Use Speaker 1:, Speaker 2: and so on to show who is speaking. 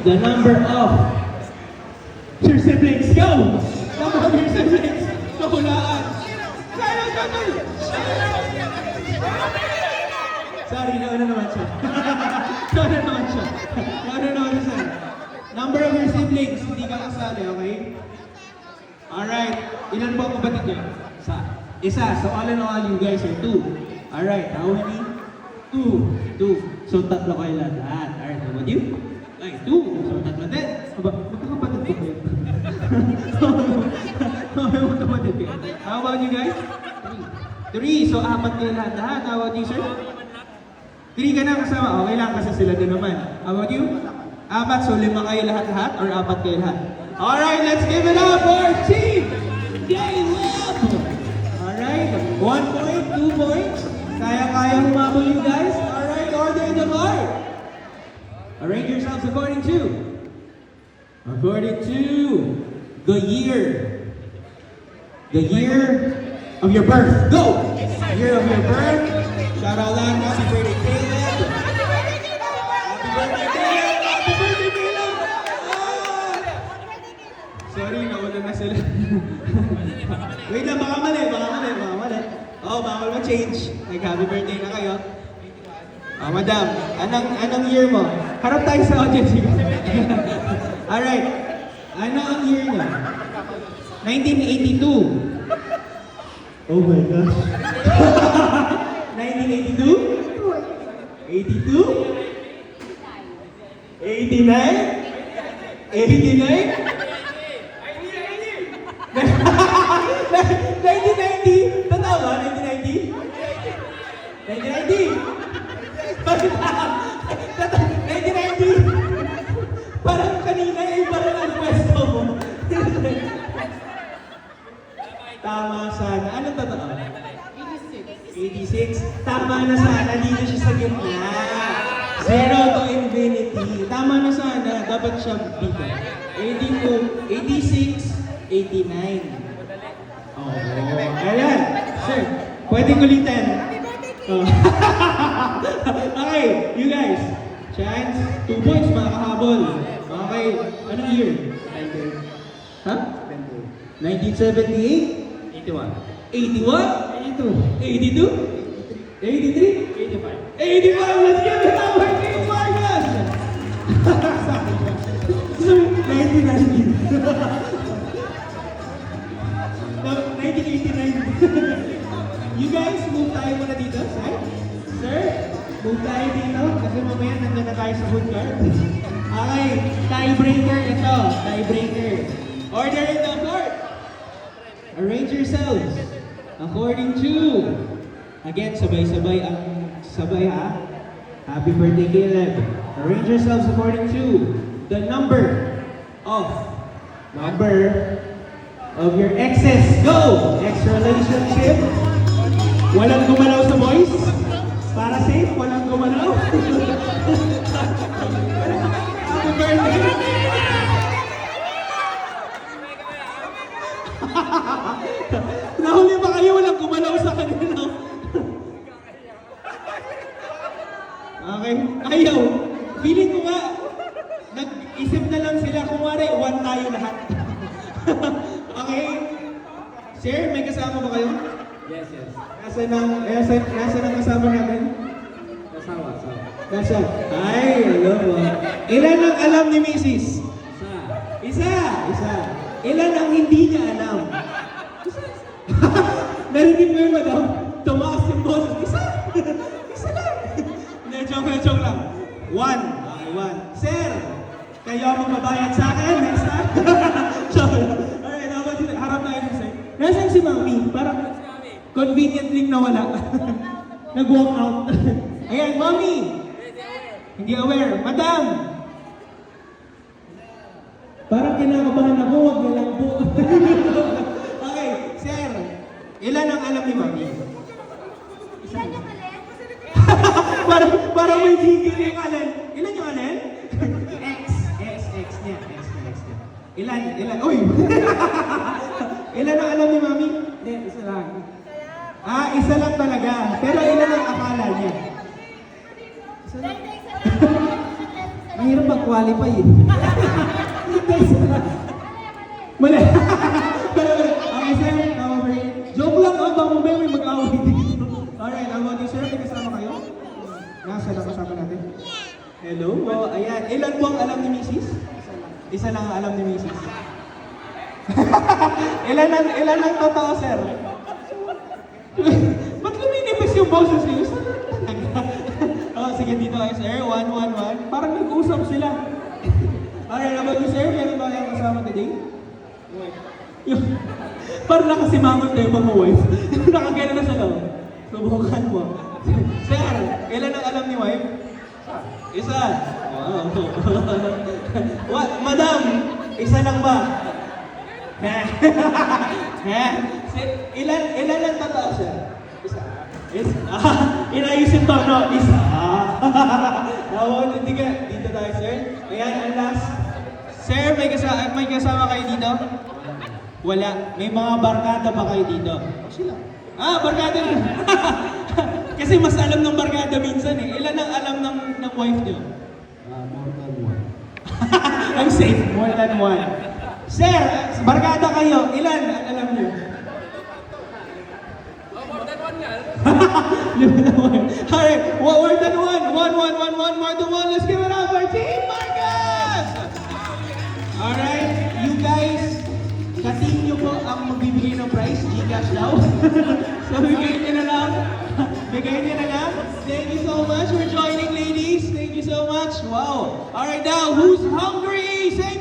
Speaker 1: the number of your siblings. Go! Number of your siblings. Kahulaan. Sorry, nauna naman siya. Nauna naman siya. Nauna naman siya. Number of your siblings. Hindi ka kasali, okay? Alright. Ilan po ang kapatid niya? Isa. So all in all, you guys are 2. Alright. How many? 2. So tatlo kayo lahat. Alright. How about you? Ay, 2. So tatlo din. Aba, magkakapatid po kayo. Magkakapatid kayo. How about you guys? 3. So 4 kayo lahat. How about you, sir? 3 ka na kasama. Okay lang kasi sila din naman. How about you? 4. So 5 kayo lahat or 4 kayo lahat? Alright, let's give it up for Team J-Lab! Alright, 1 point, 2 points. Kaya humabol you guys. Alright, order the card. Arrange yourselves according to the year of your birth. Go! Year of your birth. Shout out loud, happy birthday, Caleb. Happy birthday, Caleb. Happy birthday, Caleb. Sorry, nauna na sila. Wait lang, baka mali. Oh, bawal ma-change. Happy birthday na kayo. Oh, madam, anong year mo? Harap tayo sa audience. Alright. Ano ang year niya? 1982. Oh my gosh. 1982? 82? 89? 1990? Totoo ba? 1990? 1990? 1990? Parang kanina parang ang pwesto mo. Tama sana. Anong totoo? 86. Tama na sana. Dito siya sa gitna. 0 to infinity. Tama na sana. Dapat siya dito. 82, 86, 89. Oh, ayan. Sir, pwedeng ulitin. Oh. Okay, you guys. Chance, 2 points, makakahabol. Okay, anong year? Huh? 1978? 81. 81? 82? 82? 83? 85! Let's give it up for King Marcus! Sorry, 1990. 1989. You guys, move tayo muna dito, sir. Sir, move tayo dito kasi mamaya nandun na tayo sa food cart. Okay, tiebreaker ito. Tiebreaker. Order in the court. Arrange yourselves according to, again, sabay-sabay ha. Happy birthday, Caleb. Arrange yourselves according to the number of your exes. Go! Ex relationship. Walang gumalaw sa boys. Para safe, walang gumalaw. Happy birthday. Nahuli ba kayo? Walang gumalaw sa kanila. Okay. Ayaw. Feeling ko nga, nag-isip na lang sila. Kung wari, 1 tayo lahat. Okay. Sir, may kasama ba kayo?
Speaker 2: Yes.
Speaker 1: Nasaan ang kasama natin? Nasa? Ay, alam mo. Ilan ang alam ni Mrs.? Isa. Ilan ang hindi niya alam? Narinig mo yun, madam? Tumaas yung boses. Isa lang. Joke lang. 1. Okay, 1. Sir, kayo ang magbabayad sa akin next time. Alright, harap tayo dun, sir. Nasaan si Mami? Parang conveniently nawala. Nag-walk out. Ayan, Mami! Hindi aware. Madam! Parang kinakabahan ako, wag na lang po. Okay, sir. Ilan ang alam ni Mami?
Speaker 3: Ilan yung alin?
Speaker 1: Parang may jigil yung alin. Ilan yung alin? X niya. Ilan? Uy! Ilan ang alam ni Mami?
Speaker 2: Hindi, isa lang.
Speaker 1: Isa lang talaga. Pero ilan ang akala niya?
Speaker 2: Mahirap
Speaker 1: qualify eh. Mali. Okay, sir. Tama ba yun? Joke lang, oh. Baka mamaya may mag-away dito. Alright, how about you, sir? May kasama kayo? Nasa lang kasama natin? Hello? Oh, ayan. Ilan po ang alam ni Mrs.? Isa lang ang alam ni Mrs. ilan ang totoo, sir? Ba't luminipis yung boses niyo? Oh, sige, dito kayo, sir. 111. Parang nag-usap sila. Alright, how about you, sir? Meron ba kayong kasama today? Parang nakasimangot na yung mga wife. Nakagana na sa loob. Subukan mo. Sir, ilan ang alam ni wife? Isa. Wow. What? Madam, isa lang ba? Ilan ang totoo, sir? Isa. Inayos yung tono. Isa. Hindi ka. Dito tayo, sir. Ayan, ang last. Sir, may kasama kayo dito? Wala. May mga barkada ba kayo dito? Sila. Barkada na. Kasi mas alam ng barkada minsan eh. Ilan ang alam ng wife niyo?
Speaker 2: More than one.
Speaker 1: Ang safe. More than one. Sir, barkada kayo. Ilan ang alam niyo?
Speaker 4: More than one yan.
Speaker 1: Lima na one. Alright, more than one. One, more than one. Let's give it up for Team Marcos! Alright, you guys, ka-team nyo po ang magbibigay ng prize. Gcash daw. So, bigay nyo na lang. Bigay nyo na lang. Thank you so much for joining, ladies. Thank you so much. Wow. Alright, now, who's hungry? Say